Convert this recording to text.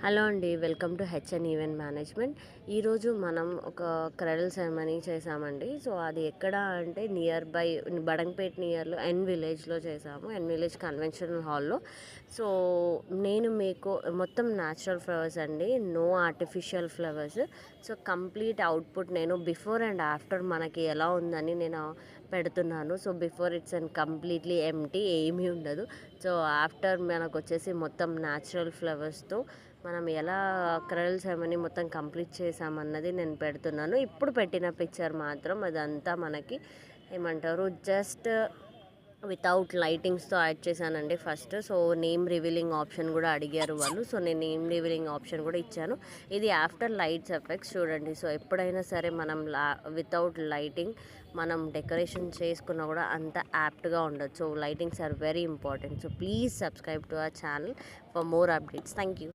Hello అండి, welcome to HN event management. ఈరోజు మనం ఒక క్రెడల్ సెరమనీ చేసామండి. సో అది ఎక్కడ అంటే నియర్ బై బడంగపేట్ నియర్లో విలేజ్లో చేసాము. విలేజ్ కన్వెన్షనల్ హాల్లో. సో నేను మీకు మొత్తం న్యాచురల్ ఫ్లవర్స్ అండి, no artificial flowers. So complete output నేను బిఫోర్ అండ్ ఆఫ్టర్ మనకి ఎలా ఉందని నేను పెడుతున్నాను. So before it's and completely empty, ఏమీ ఉండదు. సో ఆఫ్టర్ మనకు వచ్చేసి మొత్తం న్యాచురల్ ఫ్లవర్స్తో మనం ఎలా క్రెడల్ సెరమనీ మొత్తం కంప్లీట్ చేసామన్నది నేను పెడుతున్నాను. ఇప్పుడు పెట్టిన పిక్చర్ మాత్రం అదంతా మనకి ఏమంటారు, జస్ట్ వితౌట్ లైటింగ్స్తో యాడ్ చేశానండి first. So name revealing option కూడా అడిగారు వాళ్ళు. సో నేను నేమ్ రివీలింగ్ ఆప్షన్ కూడా ఇచ్చాను. ఇది ఆఫ్టర్ లైట్స్ ఎఫెక్ట్స్ చూడండి. సో ఎప్పుడైనా సరే మనం వితౌట్ లైటింగ్ మనం డెకరేషన్ చేసుకున్నా కూడా అంత యాప్ట్గా ఉండదు. So lightings are very important. So please subscribe to our channel for more updates. Thank you.